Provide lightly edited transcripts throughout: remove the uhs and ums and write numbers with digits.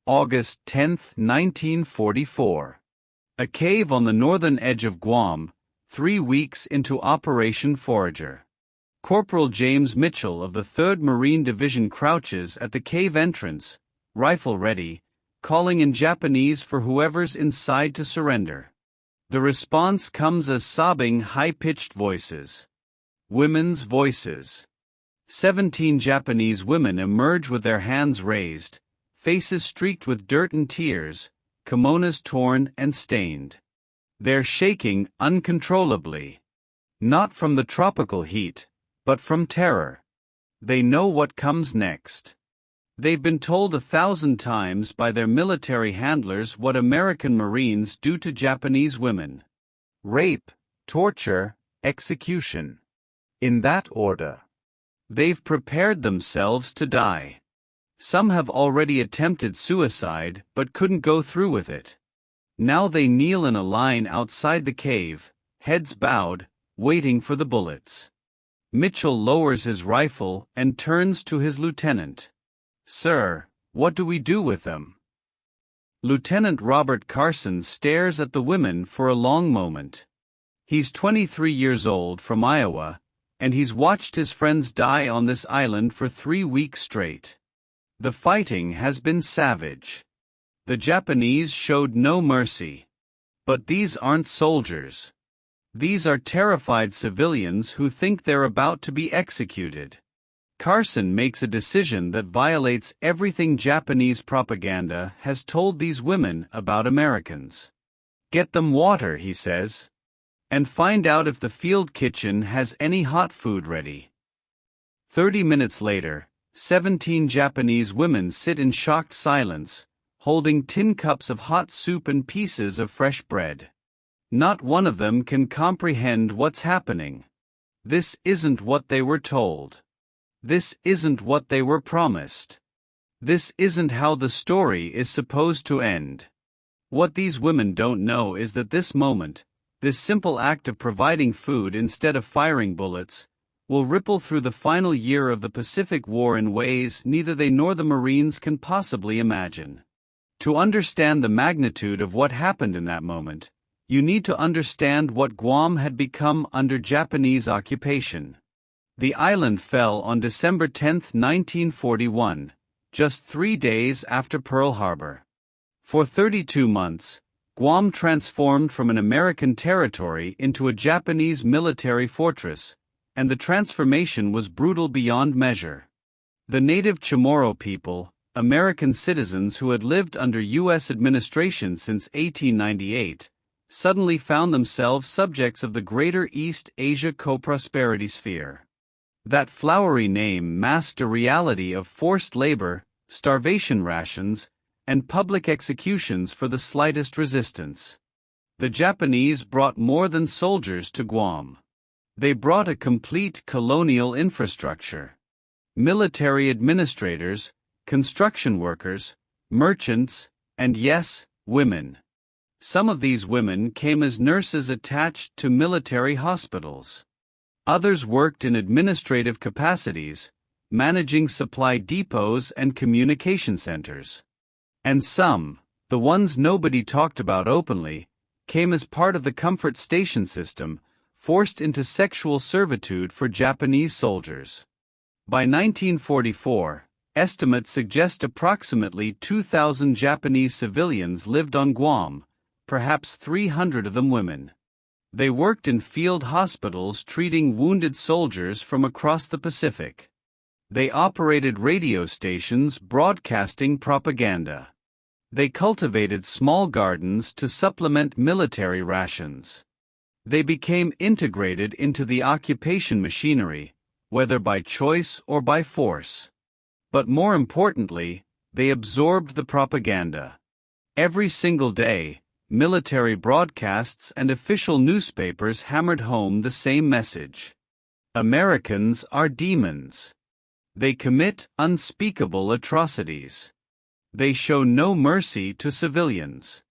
August 10, 1944. A cave on the northern edge of Guam, 3 weeks into Operation Forager. Corporal James Mitchell of the 3rd Marine Division crouches at the cave entrance, rifle ready, calling in Japanese for whoever's inside to surrender. The response comes as sobbing, high-pitched voices. Women's voices. 17 Japanese women emerge with their hands raised, faces streaked with dirt and tears, kimonos torn and stained. They're shaking uncontrollably. Not from the tropical heat, but from terror. They know what comes next. They've been told 1,000 times by their military handlers what American Marines do to Japanese women. Rape, torture, execution. In that order. They've prepared themselves to die. Some have already attempted suicide but couldn't go through with it. Now they kneel in a line outside the cave, heads bowed, waiting for the bullets. Mitchell lowers his rifle and turns to his lieutenant. "Sir, what do we do with them?" Lieutenant Robert Carson stares at the women for a long moment. He's 23 years old from Iowa, and he's watched his friends die on this island for 3 weeks straight. The fighting has been savage. The Japanese showed no mercy. But these aren't soldiers. These are terrified civilians who think they're about to be executed. Carson makes a decision that violates everything Japanese propaganda has told these women about Americans. "Get them water," he says. "And find out if the field kitchen has any hot food ready." 30 minutes later, 17 Japanese women sit in shocked silence, holding tin cups of hot soup and pieces of fresh bread. Not one of them can comprehend what's happening. This isn't what they were told. This isn't what they were promised. This isn't how the story is supposed to end. What these women don't know is that this moment, this simple act of providing food instead of firing bullets, will ripple through the final year of the Pacific War in ways neither they nor the Marines can possibly imagine. To understand the magnitude of what happened in that moment, you need to understand what Guam had become under Japanese occupation. The island fell on December 10, 1941, just 3 days after Pearl Harbor. For 32 months, Guam transformed from an American territory into a Japanese military fortress, and the transformation was brutal beyond measure. The native Chamorro people, American citizens who had lived under U.S. administration since 1898, suddenly found themselves subjects of the Greater East Asia Co-Prosperity Sphere. That flowery name masked a reality of forced labor, starvation rations, and public executions for the slightest resistance. The Japanese brought more than soldiers to Guam. They brought a complete colonial infrastructure. Military administrators, construction workers, merchants, and yes, women. Some of these women came as nurses attached to military hospitals. Others worked in administrative capacities, managing supply depots and communication centers. And some, the ones nobody talked about openly, came as part of the comfort station system, forced into sexual servitude for Japanese soldiers. By 1944, estimates suggest approximately 2,000 Japanese civilians lived on Guam, perhaps 300 of them women. They worked in field hospitals treating wounded soldiers from across the Pacific. They operated radio stations broadcasting propaganda. They cultivated small gardens to supplement military rations. They became integrated into the occupation machinery, whether by choice or by force. But more importantly, they absorbed the propaganda. Every single day, military broadcasts and official newspapers hammered home the same message. Americans are demons. They commit unspeakable atrocities. They show no mercy to civilians.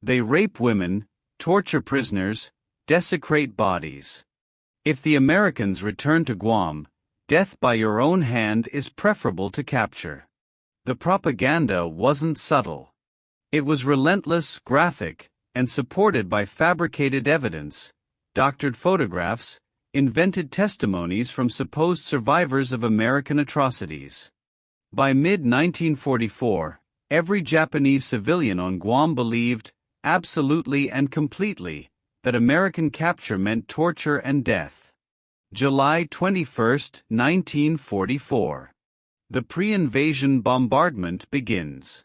They rape women, torture prisoners, desecrate bodies. If the Americans return to Guam, death by your own hand is preferable to capture. The propaganda wasn't subtle. It was relentless, graphic, and supported by fabricated evidence, doctored photographs, invented testimonies from supposed survivors of American atrocities. By mid-1944, every Japanese civilian on Guam believed, absolutely and completely, that American capture meant torture and death. July 21, 1944. The pre-invasion bombardment begins.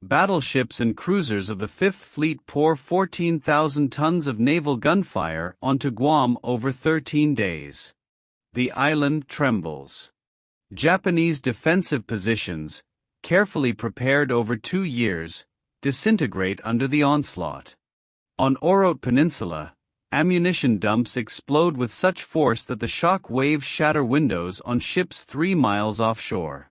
Battleships and cruisers of the Fifth Fleet pour 14,000 tons of naval gunfire onto Guam over 13 days. The island trembles. Japanese defensive positions, carefully prepared over 2 years, disintegrate under the onslaught. On Orote Peninsula, ammunition dumps explode with such force that the shock waves shatter windows on ships 3 miles offshore.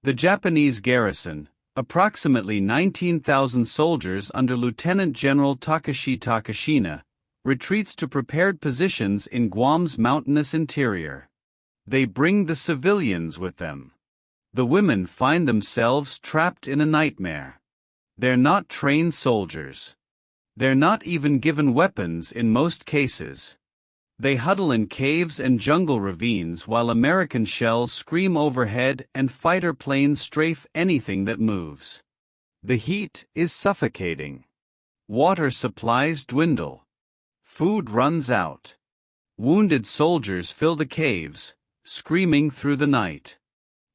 The Japanese garrison, approximately 19,000 soldiers under Lieutenant General Takashi Takashina, retreats to prepared positions in Guam's mountainous interior. They bring the civilians with them. The women find themselves trapped in a nightmare. They're not trained soldiers. They're not even given weapons in most cases. They huddle in caves and jungle ravines while American shells scream overhead and fighter planes strafe anything that moves. The heat is suffocating. Water supplies dwindle. Food runs out. Wounded soldiers fill the caves, screaming through the night.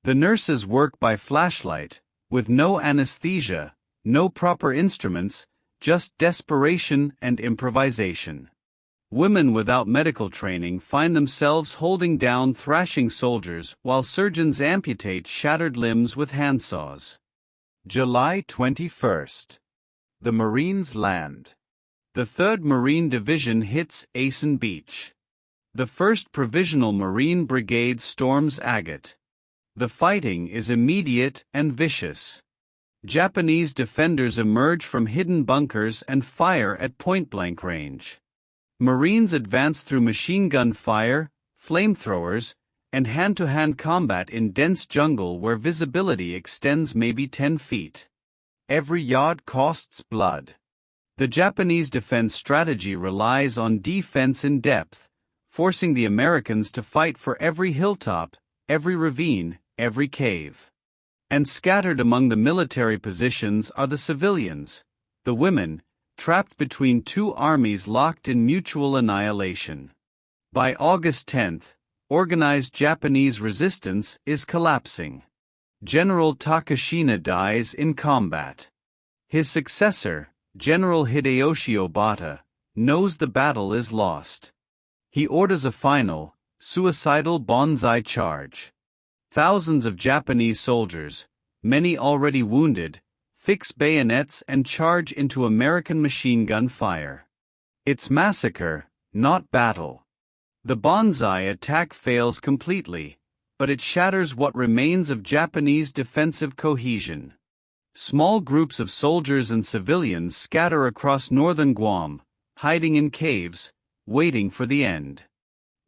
The nurses work by flashlight, with no anesthesia, no proper instruments, just desperation and improvisation. Women without medical training find themselves holding down thrashing soldiers while surgeons amputate shattered limbs with handsaws. July 21st. The Marines land. The 3rd Marine Division hits Asen Beach. The 1st Provisional Marine Brigade storms Agate. The fighting is immediate and vicious. Japanese defenders emerge from hidden bunkers and fire at point-blank range. Marines advance through machine gun fire, flamethrowers, and hand-to-hand combat in dense jungle where visibility extends maybe 10 feet. Every yard costs blood. The Japanese defense strategy relies on defense in depth, forcing the Americans to fight for every hilltop, every ravine, every cave. And scattered among the military positions are the civilians, the women, trapped between 2 armies locked in mutual annihilation. By August 10, organized Japanese resistance is collapsing. General Takashina dies in combat. His successor, General Hideyoshi Obata, knows the battle is lost. He orders a final, suicidal banzai charge. Thousands of Japanese soldiers, many already wounded, fix bayonets and charge into American machine gun fire. It's massacre, not battle. The banzai attack fails completely, but it shatters what remains of Japanese defensive cohesion. Small groups of soldiers and civilians scatter across northern Guam, hiding in caves, waiting for the end.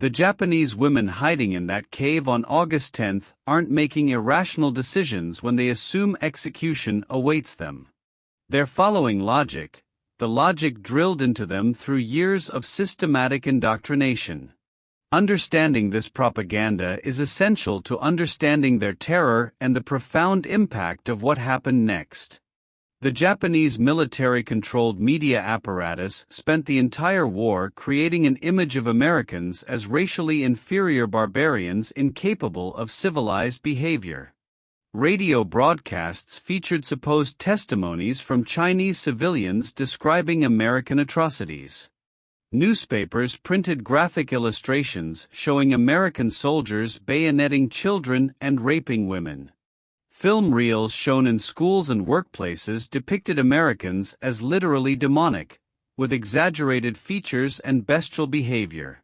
The Japanese women hiding in that cave on August 10 aren't making irrational decisions when they assume execution awaits them. They're following logic, the logic drilled into them through years of systematic indoctrination. Understanding this propaganda is essential to understanding their terror and the profound impact of what happened next. The Japanese military-controlled media apparatus spent the entire war creating an image of Americans as racially inferior barbarians incapable of civilized behavior. Radio broadcasts featured supposed testimonies from Chinese civilians describing American atrocities. Newspapers printed graphic illustrations showing American soldiers bayoneting children and raping women. Film reels shown in schools and workplaces depicted Americans as literally demonic, with exaggerated features and bestial behavior.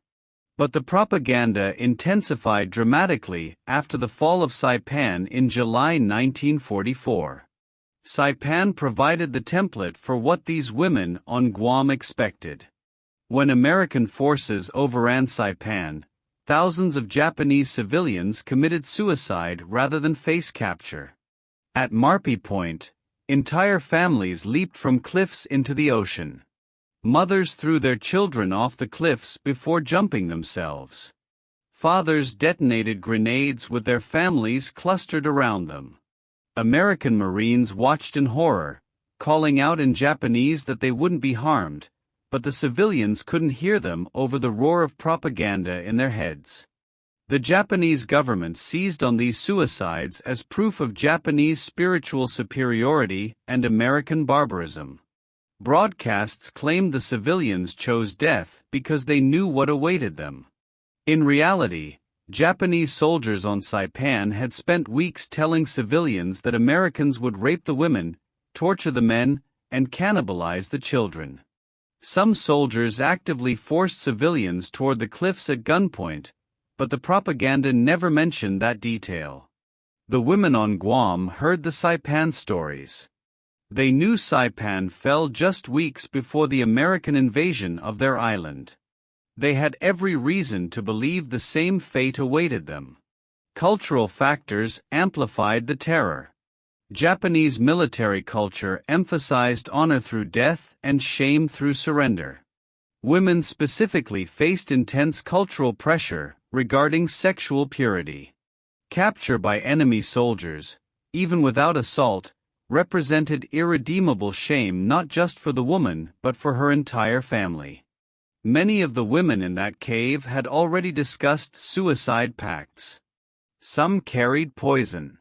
But the propaganda intensified dramatically after the fall of Saipan in July 1944. Saipan provided the template for what these women on Guam expected. When American forces overran Saipan, thousands of Japanese civilians committed suicide rather than face capture. At Marpy Point, entire families leaped from cliffs into the ocean. Mothers threw their children off the cliffs before jumping themselves. Fathers detonated grenades with their families clustered around them. American Marines watched in horror, calling out in Japanese that they wouldn't be harmed, but the civilians couldn't hear them over the roar of propaganda in their heads. The Japanese government seized on these suicides as proof of Japanese spiritual superiority and American barbarism. Broadcasts claimed the civilians chose death because they knew what awaited them. In reality, Japanese soldiers on Saipan had spent weeks telling civilians that Americans would rape the women, torture the men, and cannibalize the children. Some soldiers actively forced civilians toward the cliffs at gunpoint, but the propaganda never mentioned that detail. The women on Guam heard the Saipan stories. They knew Saipan fell just weeks before the American invasion of their island. They had every reason to believe the same fate awaited them. Cultural factors amplified the terror. Japanese military culture emphasized honor through death and shame through surrender. Women specifically faced intense cultural pressure regarding sexual purity. Capture by enemy soldiers, even without assault, represented irredeemable shame not just for the woman but for her entire family. Many of the women in that cave had already discussed suicide pacts. Some carried poison.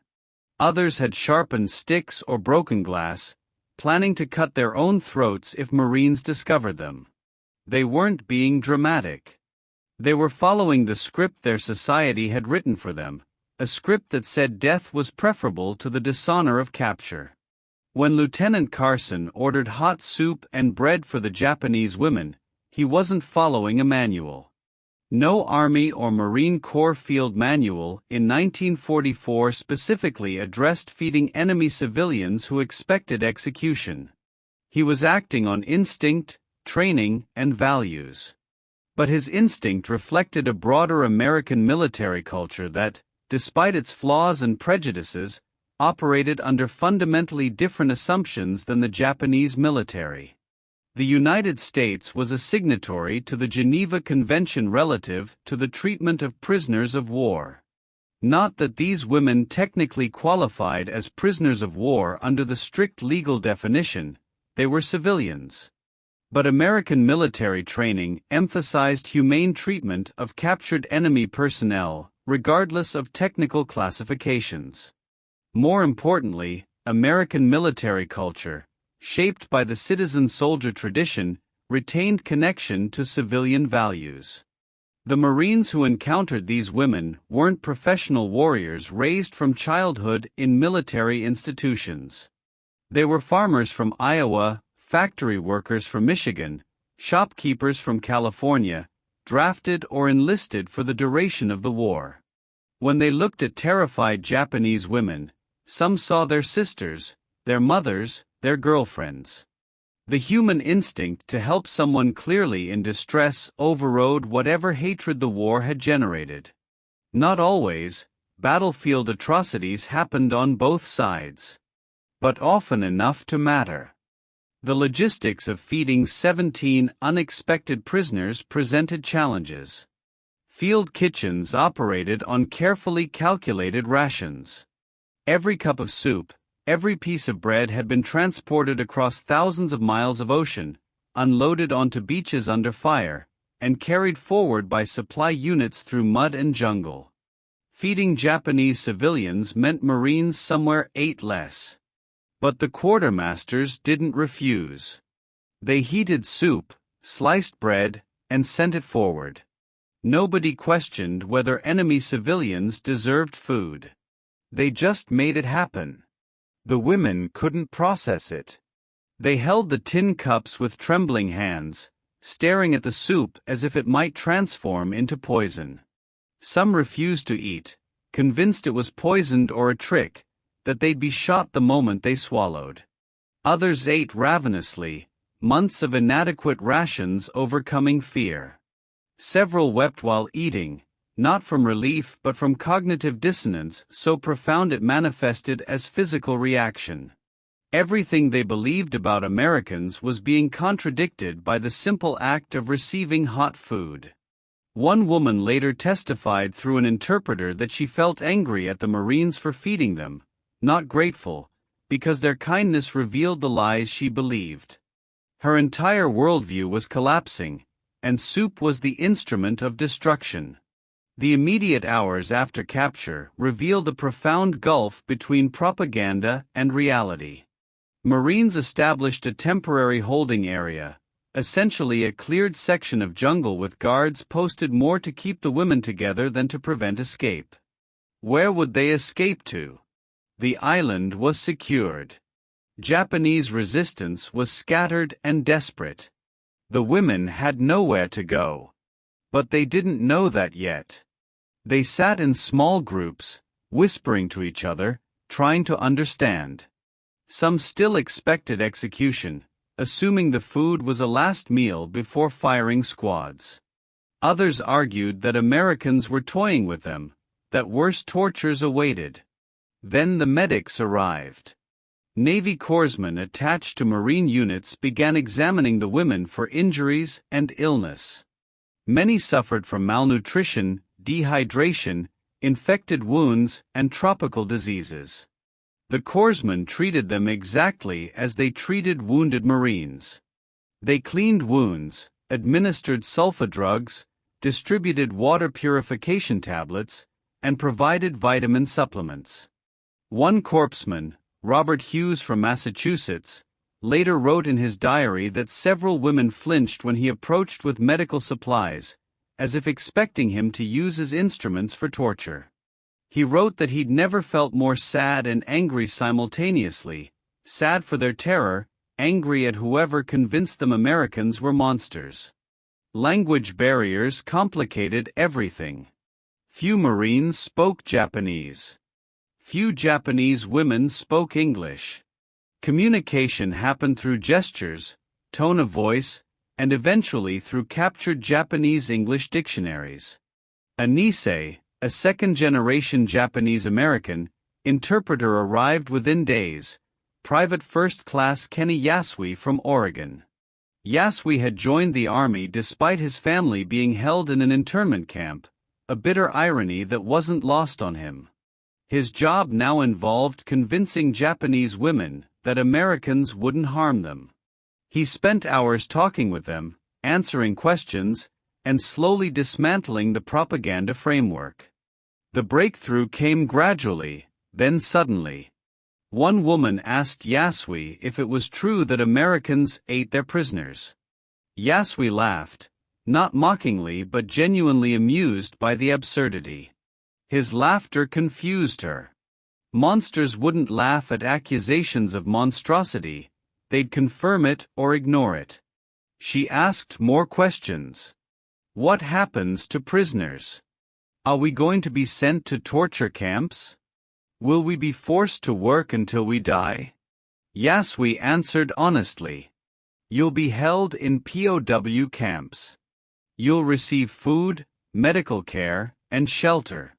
Others had sharpened sticks or broken glass, planning to cut their own throats if Marines discovered them. They weren't being dramatic. They were following the script their society had written for them, a script that said death was preferable to the dishonor of capture. When Lieutenant Carson ordered hot soup and bread for the Japanese women, he wasn't following a manual. No Army or Marine Corps field manual in 1944 specifically addressed feeding enemy civilians who expected execution. He was acting on instinct, training, and values. But his instinct reflected a broader American military culture that, despite its flaws and prejudices, operated under fundamentally different assumptions than the Japanese military. The United States was a signatory to the Geneva Convention relative to the treatment of prisoners of war. Not that these women technically qualified as prisoners of war under the strict legal definition, they were civilians. But American military training emphasized humane treatment of captured enemy personnel, regardless of technical classifications. More importantly, American military culture, shaped by the citizen-soldier tradition, retained connection to civilian values. The Marines who encountered these women weren't professional warriors raised from childhood in military institutions. They were farmers from Iowa, factory workers from Michigan, shopkeepers from California, drafted or enlisted for the duration of the war. When they looked at terrified Japanese women, some saw their sisters, their mothers, their girlfriends. The human instinct to help someone clearly in distress overrode whatever hatred the war had generated. Not always, battlefield atrocities happened on both sides. But often enough to matter. The logistics of feeding 17 unexpected prisoners presented challenges. Field kitchens operated on carefully calculated rations. Every cup of soup, every piece of bread had been transported across thousands of miles of ocean, unloaded onto beaches under fire, and carried forward by supply units through mud and jungle. Feeding Japanese civilians meant Marines somewhere ate less. But the quartermasters didn't refuse. They heated soup, sliced bread, and sent it forward. Nobody questioned whether enemy civilians deserved food. They just made it happen. The women couldn't process it. They held the tin cups with trembling hands, staring at the soup as if it might transform into poison. Some refused to eat, convinced it was poisoned or a trick, that they'd be shot the moment they swallowed. Others ate ravenously, months of inadequate rations overcoming fear. Several wept while eating, not from relief but from cognitive dissonance so profound it manifested as physical reaction. Everything they believed about Americans was being contradicted by the simple act of receiving hot food. One woman later testified through an interpreter that she felt angry at the Marines for feeding them, not grateful, because their kindness revealed the lies she believed. Her entire worldview was collapsing, and soup was the instrument of destruction. The immediate hours after capture reveal the profound gulf between propaganda and reality. Marines established a temporary holding area, essentially a cleared section of jungle with guards posted more to keep the women together than to prevent escape. Where would they escape to? The island was secured. Japanese resistance was scattered and desperate. The women had nowhere to go. But they didn't know that yet. They sat in small groups, whispering to each other, trying to understand. Some still expected execution, assuming the food was a last meal before firing squads. Others argued that Americans were toying with them, that worse tortures awaited. Then the medics arrived. Navy corpsmen attached to Marine units began examining the women for injuries and illness. Many suffered from malnutrition, dehydration, infected wounds, and tropical diseases. The corpsmen treated them exactly as they treated wounded Marines. They cleaned wounds, administered sulfa drugs, distributed water purification tablets, and provided vitamin supplements. One corpsman, Robert Hughes from Massachusetts, later wrote in his diary that several women flinched when he approached with medical supplies, as if expecting him to use his instruments for torture. He wrote that he'd never felt more sad and angry simultaneously, sad for their terror, angry at whoever convinced them Americans were monsters. Language barriers complicated everything. Few Marines spoke Japanese. Few Japanese women spoke English. Communication happened through gestures, tone of voice, and eventually through captured Japanese English dictionaries. A Nisei, a second-generation Japanese-American, interpreter arrived within days, Private First Class Kenny Yasui from Oregon. Yasui had joined the Army despite his family being held in an internment camp, a bitter irony that wasn't lost on him. His job now involved convincing Japanese women that Americans wouldn't harm them. He spent hours talking with them, answering questions, and slowly dismantling the propaganda framework. The breakthrough came gradually, then suddenly. One woman asked Yasui if it was true that Americans ate their prisoners. Yasui laughed, not mockingly but genuinely amused by the absurdity. His laughter confused her. Monsters wouldn't laugh at accusations of monstrosity, they'd confirm it or ignore it. She asked more questions. What happens to prisoners? Are we going to be sent to torture camps? Will we be forced to work until we die? Yasui answered honestly. You'll be held in POW camps. You'll receive food, medical care, and shelter.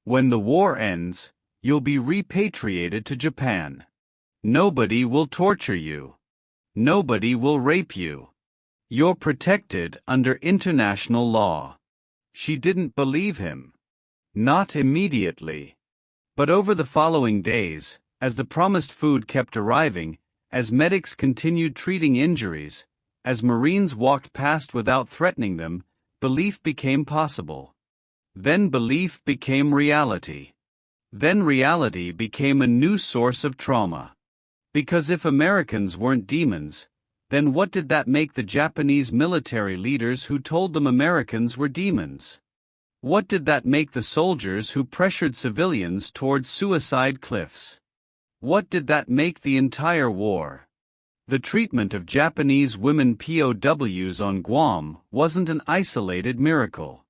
When the war ends, you'll be repatriated to Japan. Nobody will torture you. Nobody will rape you. You're protected under international law. She didn't believe him. Not immediately. But over the following days, as the promised food kept arriving, as medics continued treating injuries, as Marines walked past without threatening them, belief became possible. Then belief became reality. Then reality became a new source of trauma. Because if Americans weren't demons, then what did that make the Japanese military leaders who told them Americans were demons? What did that make the soldiers who pressured civilians toward suicide cliffs? What did that make the entire war? The treatment of Japanese women POWs on Guam wasn't an isolated miracle.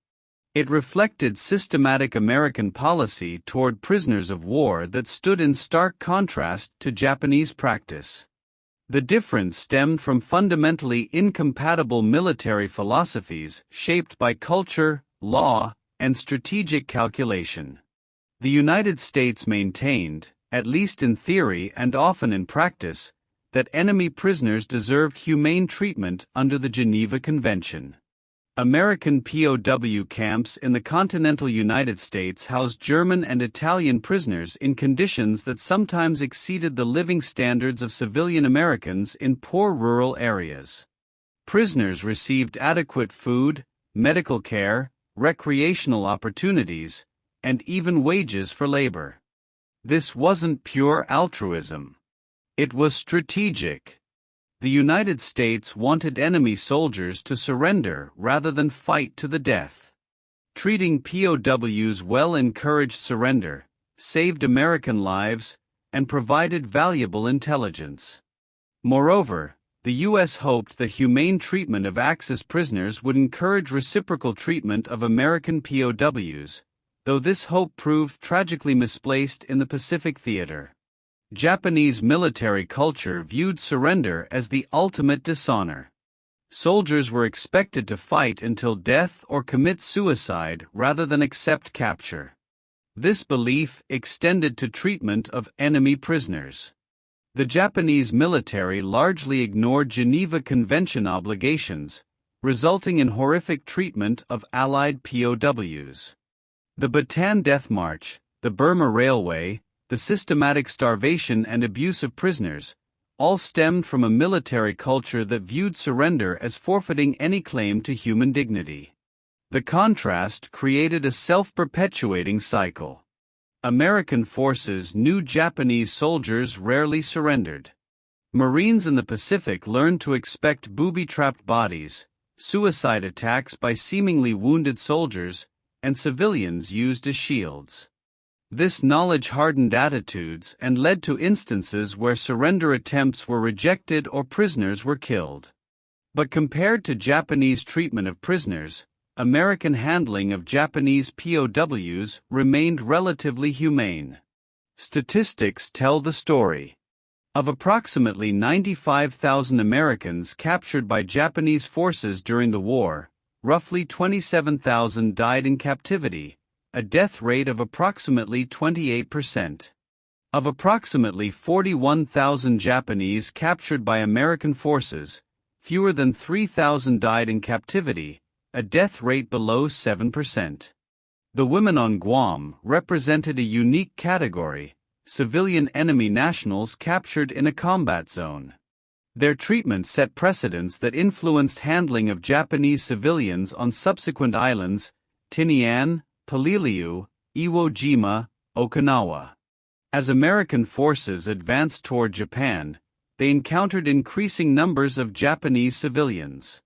It reflected systematic American policy toward prisoners of war that stood in stark contrast to Japanese practice. The difference stemmed from fundamentally incompatible military philosophies shaped by culture, law, and strategic calculation. The United States maintained, at least in theory and often in practice, that enemy prisoners deserved humane treatment under the Geneva Convention. American POW camps in the continental United States housed German and Italian prisoners in conditions that sometimes exceeded the living standards of civilian Americans in poor rural areas. Prisoners received adequate food, medical care, recreational opportunities, and even wages for labor. This wasn't pure altruism. It was strategic. The United States wanted enemy soldiers to surrender rather than fight to the death. Treating POWs well encouraged surrender, saved American lives, and provided valuable intelligence. Moreover, the U.S. hoped that humane treatment of Axis prisoners would encourage reciprocal treatment of American POWs, though this hope proved tragically misplaced in the Pacific theater. Japanese military culture viewed surrender as the ultimate dishonor. Soldiers were expected to fight until death or commit suicide rather than accept capture. This belief extended to treatment of enemy prisoners. The Japanese military largely ignored Geneva Convention obligations, resulting in horrific treatment of Allied POWs. The Bataan Death March, the Burma Railway, the systematic starvation and abuse of prisoners, all stemmed from a military culture that viewed surrender as forfeiting any claim to human dignity. The contrast created a self-perpetuating cycle. American forces knew Japanese soldiers rarely surrendered. Marines in the Pacific learned to expect booby-trapped bodies, suicide attacks by seemingly wounded soldiers, and civilians used as shields. This knowledge hardened attitudes and led to instances where surrender attempts were rejected or prisoners were killed. But compared to Japanese treatment of prisoners, American handling of Japanese POWs remained relatively humane. Statistics tell the story. Of approximately 95,000 Americans captured by Japanese forces during the war, roughly 27,000 died in captivity, a death rate of approximately 28%. Of approximately 41,000 Japanese captured by American forces, fewer than 3,000 died in captivity, a death rate below 7%. The women on Guam represented a unique category, civilian enemy nationals captured in a combat zone. Their treatment set precedents that influenced handling of Japanese civilians on subsequent islands, Tinian, Peleliu, Iwo Jima, Okinawa. As American forces advanced toward Japan, they encountered increasing numbers of Japanese civilians.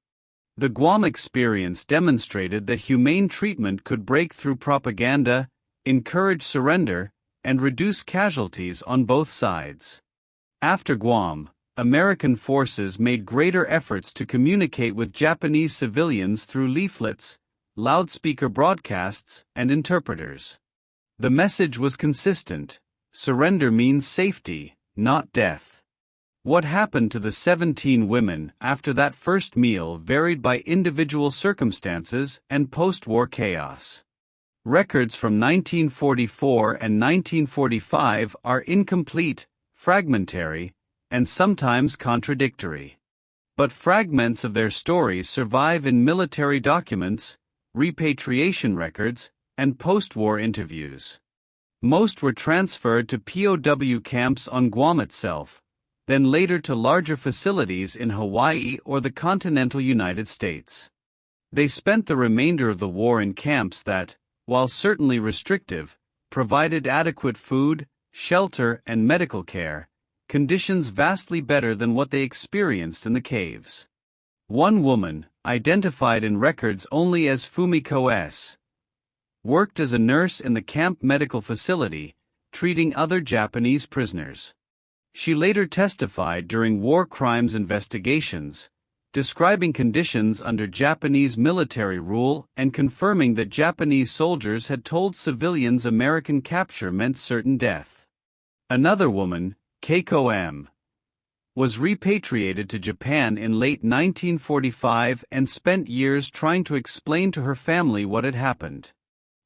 The Guam experience demonstrated that humane treatment could break through propaganda, encourage surrender, and reduce casualties on both sides. After Guam, American forces made greater efforts to communicate with Japanese civilians through leaflets, loudspeaker broadcasts, and interpreters. The message was consistent: surrender means safety, not death. What happened to the 17 women after that first meal varied by individual circumstances and post-war chaos. Records from 1944 and 1945 are incomplete, fragmentary, and sometimes contradictory. But fragments of their stories survive in military documents, repatriation records, and post-war interviews. Most were transferred to POW camps on Guam itself, then later to larger facilities in Hawaii or the continental United States. They spent the remainder of the war in camps that, while certainly restrictive, provided adequate food, shelter, and medical care, conditions vastly better than what they experienced in the caves. One woman, identified in records only as Fumiko S., worked as a nurse in the camp medical facility, treating other Japanese prisoners. She later testified during war crimes investigations, describing conditions under Japanese military rule and confirming that Japanese soldiers had told civilians American capture meant certain death. Another woman, Keiko M., was repatriated to Japan in late 1945 and spent years trying to explain to her family what had happened.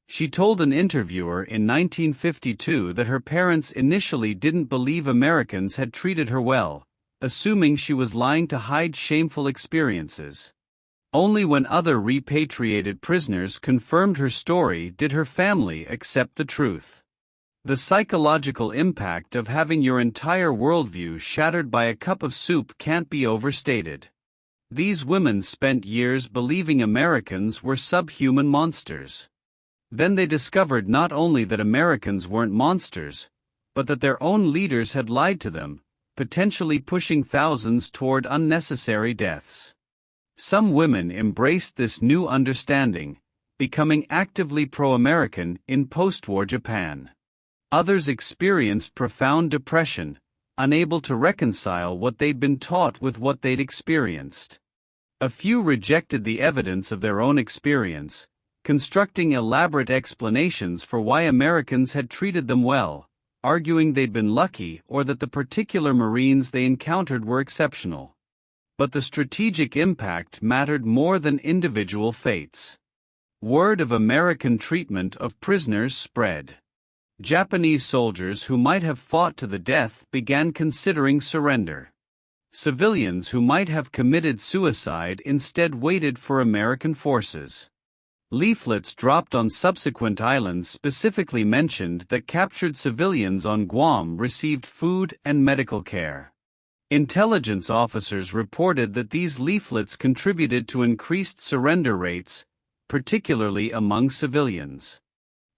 She told an interviewer in 1952 that her parents initially didn't believe Americans had treated her well, assuming she was lying to hide shameful experiences. Only when other repatriated prisoners confirmed her story did her family accept the truth. The psychological impact of having your entire worldview shattered by a cup of soup can't be overstated. These women spent years believing Americans were subhuman monsters. Then they discovered not only that Americans weren't monsters, but that their own leaders had lied to them, potentially pushing thousands toward unnecessary deaths. Some women embraced this new understanding, becoming actively pro-American in post-war Japan. Others experienced profound depression, unable to reconcile what they'd been taught with what they'd experienced. A few rejected the evidence of their own experience, constructing elaborate explanations for why Americans had treated them well, arguing they'd been lucky or that the particular Marines they encountered were exceptional. But the strategic impact mattered more than individual fates. Word of American treatment of prisoners spread. Japanese soldiers who might have fought to the death began considering surrender. Civilians who might have committed suicide instead waited for American forces. Leaflets dropped on subsequent islands specifically mentioned that captured civilians on Guam received food and medical care. Intelligence officers reported that these leaflets contributed to increased surrender rates, particularly among civilians.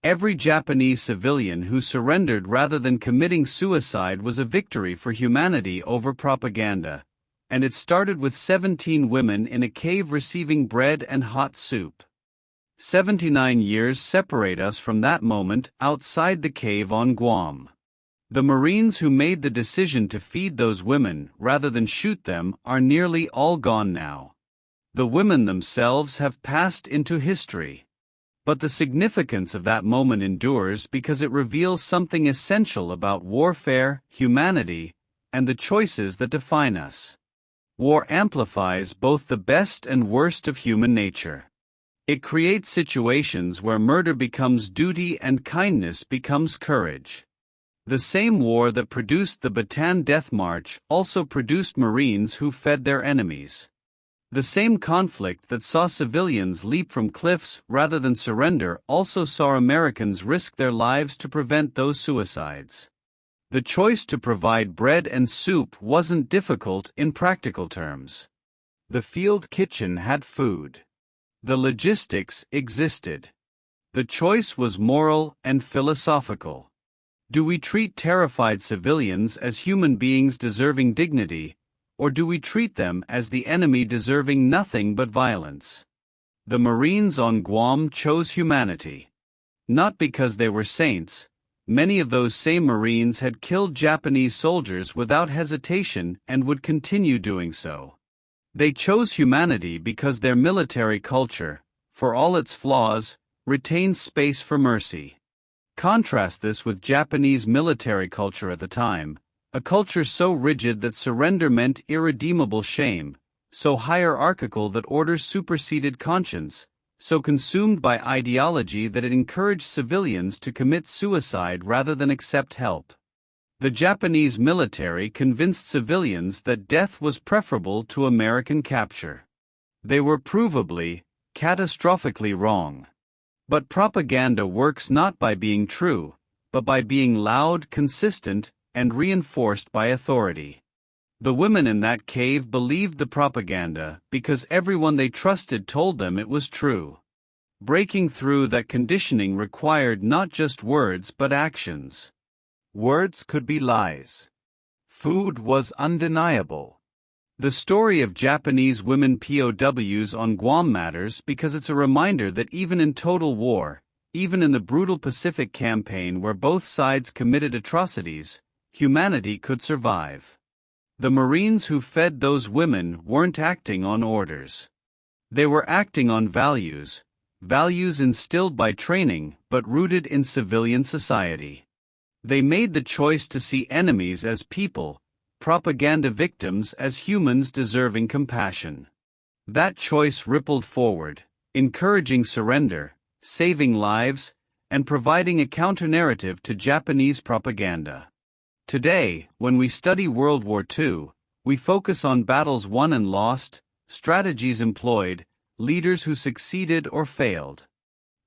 Every Japanese civilian who surrendered rather than committing suicide was a victory for humanity over propaganda, and it started with 17 women in a cave receiving bread and hot soup. 79 years separate us from that moment outside the cave on Guam. The Marines who made the decision to feed those women rather than shoot them are nearly all gone now. The women themselves have passed into history. But the significance of that moment endures because it reveals something essential about warfare, humanity, and the choices that define us. War amplifies both the best and worst of human nature. It creates situations where murder becomes duty and kindness becomes courage. The same war that produced the Bataan Death March also produced Marines who fed their enemies. The same conflict that saw civilians leap from cliffs rather than surrender also saw Americans risk their lives to prevent those suicides. The choice to provide bread and soup wasn't difficult in practical terms. The field kitchen had food. The logistics existed. The choice was moral and philosophical. Do we treat terrified civilians as human beings deserving dignity, or do we treat them as the enemy deserving nothing but violence? The Marines on Guam chose humanity. Not because they were saints. Many of those same Marines had killed Japanese soldiers without hesitation and would continue doing so. They chose humanity because their military culture, for all its flaws, retained space for mercy. Contrast this with Japanese military culture at the time, a culture so rigid that surrender meant irredeemable shame, so hierarchical that order superseded conscience, so consumed by ideology that it encouraged civilians to commit suicide rather than accept help. The Japanese military convinced civilians that death was preferable to American capture. They were provably, catastrophically wrong. But propaganda works not by being true, but by being loud, consistent, and reinforced by authority. The women in that cave believed the propaganda because everyone they trusted told them it was true. Breaking through that conditioning required not just words but actions. Words could be lies. Food was undeniable. The story of Japanese women POWs on Guam matters because it's a reminder that even in total war, even in the brutal Pacific campaign where both sides committed atrocities, humanity could survive. The Marines who fed those women weren't acting on orders. They were acting on values, values instilled by training but rooted in civilian society. They made the choice to see enemies as people, propaganda victims as humans deserving compassion. That choice rippled forward, encouraging surrender, saving lives, and providing a counter-narrative to Japanese propaganda. Today, when we study World War II, we focus on battles won and lost, strategies employed, leaders who succeeded or failed.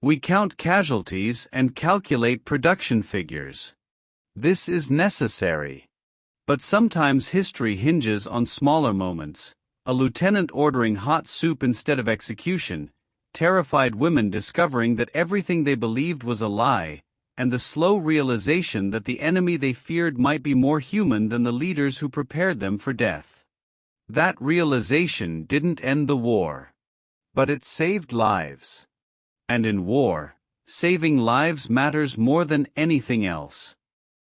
We count casualties and calculate production figures. This is necessary. But sometimes history hinges on smaller moments: a lieutenant ordering hot soup instead of execution, terrified women discovering that everything they believed was a lie, and the slow realization that the enemy they feared might be more human than the leaders who prepared them for death. That realization didn't end the war, but it saved lives. And in war, saving lives matters more than anything else.